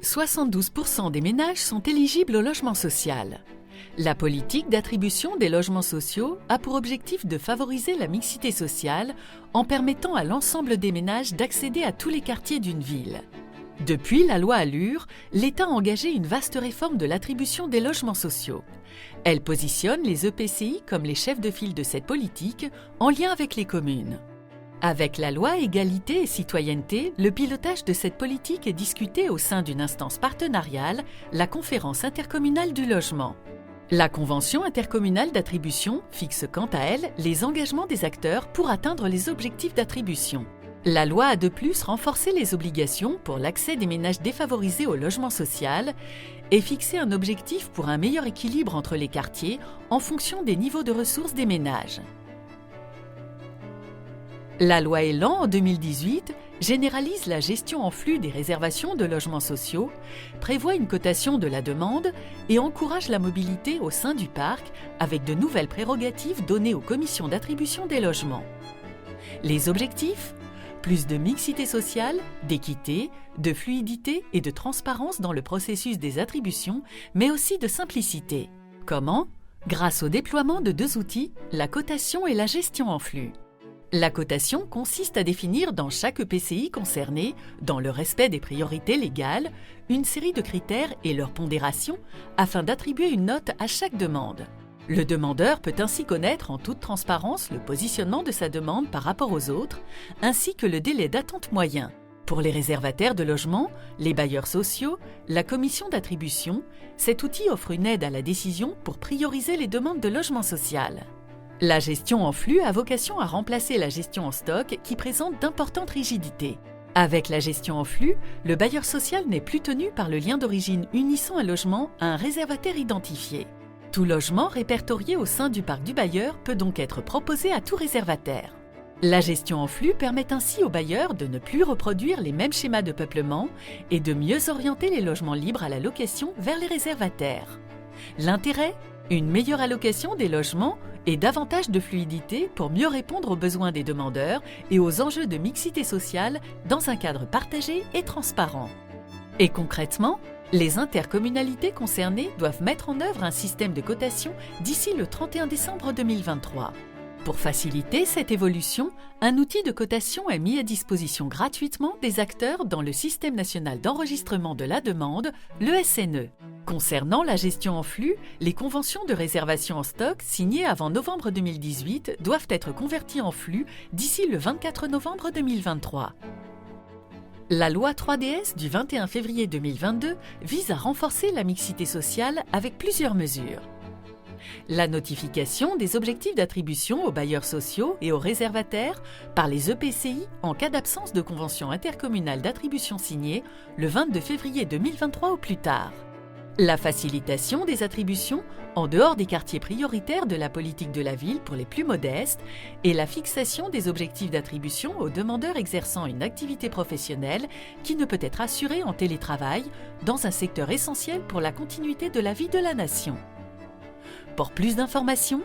72% des ménages sont éligibles au logement social. La politique d'attribution des logements sociaux a pour objectif de favoriser la mixité sociale en permettant à l'ensemble des ménages d'accéder à tous les quartiers d'une ville. Depuis la loi ALUR, l'État a engagé une vaste réforme de l'attribution des logements sociaux. Elle positionne les EPCI comme les chefs de file de cette politique en lien avec les communes. Avec la loi Égalité et Citoyenneté, le pilotage de cette politique est discuté au sein d'une instance partenariale, la Conférence intercommunale du logement. La Convention intercommunale d'attribution fixe quant à elle les engagements des acteurs pour atteindre les objectifs d'attribution. La loi a de plus renforcé les obligations pour l'accès des ménages défavorisés au logement social et fixé un objectif pour un meilleur équilibre entre les quartiers en fonction des niveaux de ressources des ménages. La loi Elan, en 2018, généralise la gestion en flux des réservations de logements sociaux, prévoit une cotation de la demande et encourage la mobilité au sein du parc avec de nouvelles prérogatives données aux commissions d'attribution des logements. Les objectifs ? Plus de mixité sociale, d'équité, de fluidité et de transparence dans le processus des attributions, mais aussi de simplicité. Comment ? Grâce au déploiement de deux outils, la cotation et la gestion en flux. La cotation consiste à définir dans chaque EPCI concerné, dans le respect des priorités légales, une série de critères et leur pondération afin d'attribuer une note à chaque demande. Le demandeur peut ainsi connaître en toute transparence le positionnement de sa demande par rapport aux autres, ainsi que le délai d'attente moyen. Pour les réservataires de logements, les bailleurs sociaux, la commission d'attribution, cet outil offre une aide à la décision pour prioriser les demandes de logement social. La gestion en flux a vocation à remplacer la gestion en stock qui présente d'importantes rigidités. Avec la gestion en flux, le bailleur social n'est plus tenu par le lien d'origine unissant un logement à un réservataire identifié. Tout logement répertorié au sein du parc du bailleur peut donc être proposé à tout réservataire. La gestion en flux permet ainsi aux bailleurs de ne plus reproduire les mêmes schémas de peuplement et de mieux orienter les logements libres à la location vers les réservataires. L'intérêt ? Une meilleure allocation des logements et davantage de fluidité pour mieux répondre aux besoins des demandeurs et aux enjeux de mixité sociale dans un cadre partagé et transparent. Et concrètement, les intercommunalités concernées doivent mettre en œuvre un système de cotation d'ici le 31 décembre 2023. Pour faciliter cette évolution, un outil de cotation est mis à disposition gratuitement des acteurs dans le Système national d'enregistrement de la demande, le SNE. Concernant la gestion en flux, les conventions de réservation en stock signées avant novembre 2018 doivent être converties en flux d'ici le 24 novembre 2023. La loi 3DS du 21 février 2022 vise à renforcer la mixité sociale avec plusieurs mesures. La notification des objectifs d'attribution aux bailleurs sociaux et aux réservataires par les EPCI en cas d'absence de convention intercommunale d'attribution signée le 22 février 2023 au plus tard. La facilitation des attributions en dehors des quartiers prioritaires de la politique de la ville pour les plus modestes et la fixation des objectifs d'attribution aux demandeurs exerçant une activité professionnelle qui ne peut être assurée en télétravail dans un secteur essentiel pour la continuité de la vie de la nation. Pour plus d'informations,